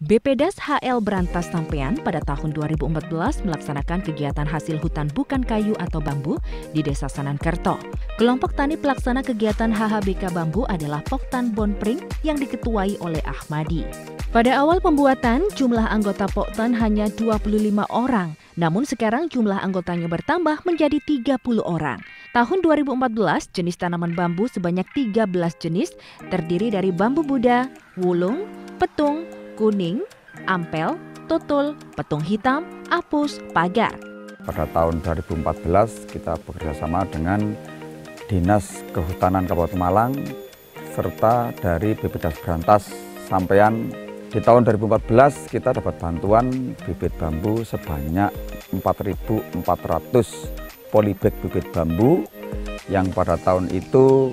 BPDAS HL Brantas Sampean pada tahun 2014 melaksanakan kegiatan hasil hutan bukan kayu atau bambu di Desa Sanankerto. Kelompok tani pelaksana kegiatan HHBK Bambu adalah Poktan Bonpring yang diketuai oleh Ahmadi. Pada awal pembuatan, jumlah anggota Poktan hanya 25 orang, namun sekarang jumlah anggotanya bertambah menjadi 30 orang. Tahun 2014, jenis tanaman bambu sebanyak 13 jenis terdiri dari bambu Buddha, wulung, petung, kuning, ampel, tutul, petung hitam, apus, pagar. Pada tahun 2014 kita bekerjasama dengan Dinas Kehutanan Kabupaten Malang serta dari BPDAS Brantas Sampean. Di tahun 2014 kita dapat bantuan bibit bambu sebanyak 4.400 polybag bibit bambu yang pada tahun itu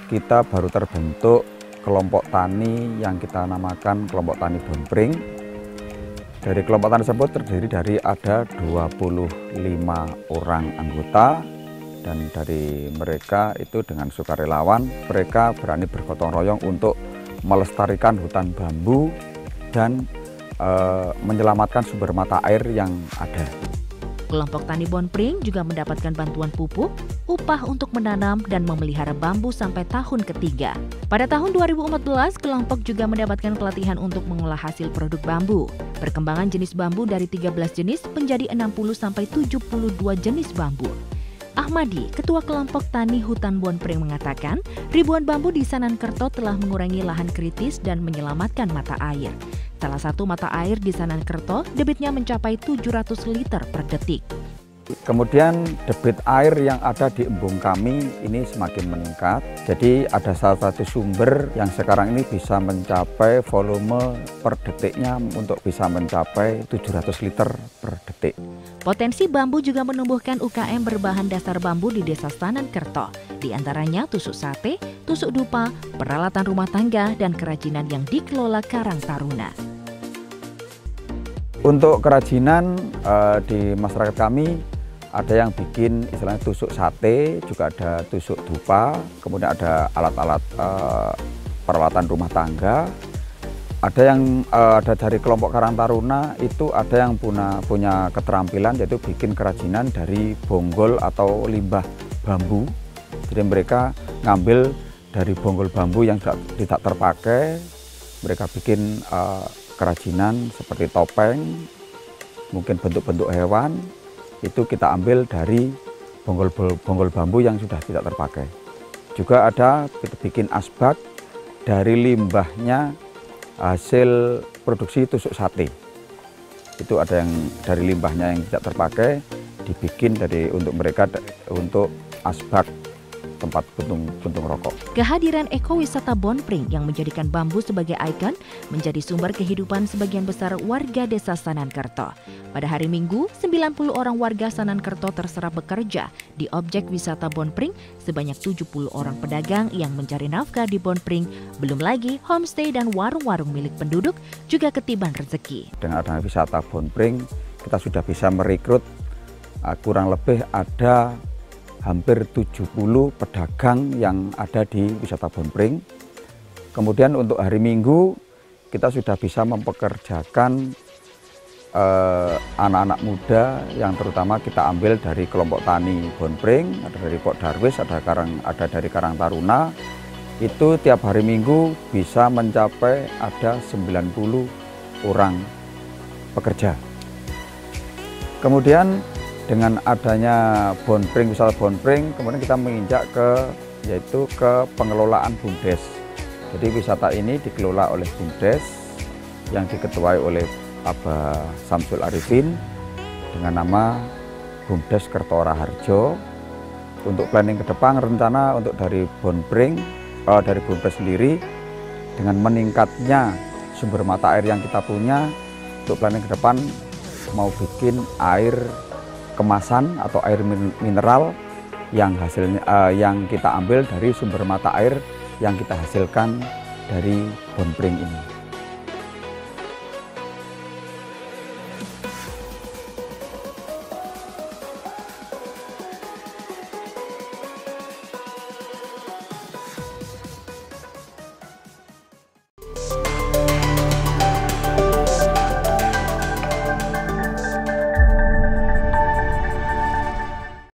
kita baru terbentuk kelompok tani yang kita namakan kelompok tani Bonpring. Dari kelompok tani tersebut terdiri dari ada 25 orang anggota, dan dari mereka itu dengan sukarelawan mereka berani bergotong royong untuk melestarikan hutan bambu dan menyelamatkan sumber mata air yang ada. Kelompok tani Bonpring juga mendapatkan bantuan pupuk, upah untuk menanam dan memelihara bambu sampai tahun ketiga. Pada tahun 2014, kelompok juga mendapatkan pelatihan untuk mengolah hasil produk bambu. Perkembangan jenis bambu dari 13 jenis menjadi 60-72 jenis bambu. Ahmadi, Ketua Kelompok Tani Hutan Bonpring mengatakan, ribuan bambu di Sanankerto telah mengurangi lahan kritis dan menyelamatkan mata air. Salah satu mata air di Sanankerto, debitnya mencapai 700 liter per detik. Kemudian debit air yang ada di embung kami ini semakin meningkat. Jadi ada salah satu sumber yang sekarang ini bisa mencapai volume per detiknya untuk bisa mencapai 700 liter per detik. Potensi bambu juga menumbuhkan UKM berbahan dasar bambu di Desa Sanankerto. Di antaranya tusuk sate, tusuk dupa, peralatan rumah tangga, dan kerajinan yang dikelola Karang Taruna. Untuk kerajinan di masyarakat kami ada yang bikin istilahnya tusuk sate, juga ada tusuk dupa, kemudian ada alat-alat peralatan rumah tangga. Ada yang ada dari kelompok Karang Taruna itu ada yang punya keterampilan yaitu bikin kerajinan dari bonggol atau limbah bambu. Jadi mereka ngambil dari bonggol bambu yang tidak terpakai, mereka bikin kerajinan seperti topeng, mungkin bentuk-bentuk hewan, itu kita ambil dari bonggol bambu yang sudah tidak terpakai. Juga ada kita bikin asbak dari limbahnya hasil produksi tusuk sate. Itu ada yang dari limbahnya yang tidak terpakai dibikin untuk mereka untuk asbak tempat puntung rokok. Kehadiran ekowisata Bonpring yang menjadikan bambu sebagai ikon menjadi sumber kehidupan sebagian besar warga Desa Sanankerto. Pada hari Minggu, 90 orang warga Sanankerto terserap bekerja di objek wisata Bonpring, sebanyak 70 orang pedagang yang mencari nafkah di Bonpring, belum lagi homestay dan warung-warung milik penduduk juga ketiban rezeki. Dengan adanya wisata Bonpring, kita sudah bisa merekrut kurang lebih ada hampir 70 pedagang yang ada di wisata Bonpring. Kemudian untuk hari Minggu kita sudah bisa mempekerjakan anak-anak muda yang terutama kita ambil dari kelompok tani Bonpring, ada dari Pok Darwis, ada dari Karang Taruna. Itu tiap hari Minggu bisa mencapai ada 90 orang pekerja. Kemudian dengan adanya Bonpring, wisata Bonpring, kemudian kita menginjak yaitu ke pengelolaan BUMDes. Jadi wisata ini dikelola oleh BUMDes yang diketuai oleh Abah Samsul Arifin dengan nama BUMDes Kertora Harjo. Untuk planning ke depan rencana untuk dari Bonpring, dari BUMDes sendiri dengan meningkatnya sumber mata air yang kita punya, untuk planning ke depan mau bikin air kemasan atau air mineral yang yang kita ambil dari sumber mata air yang kita hasilkan dari Bonpring ini.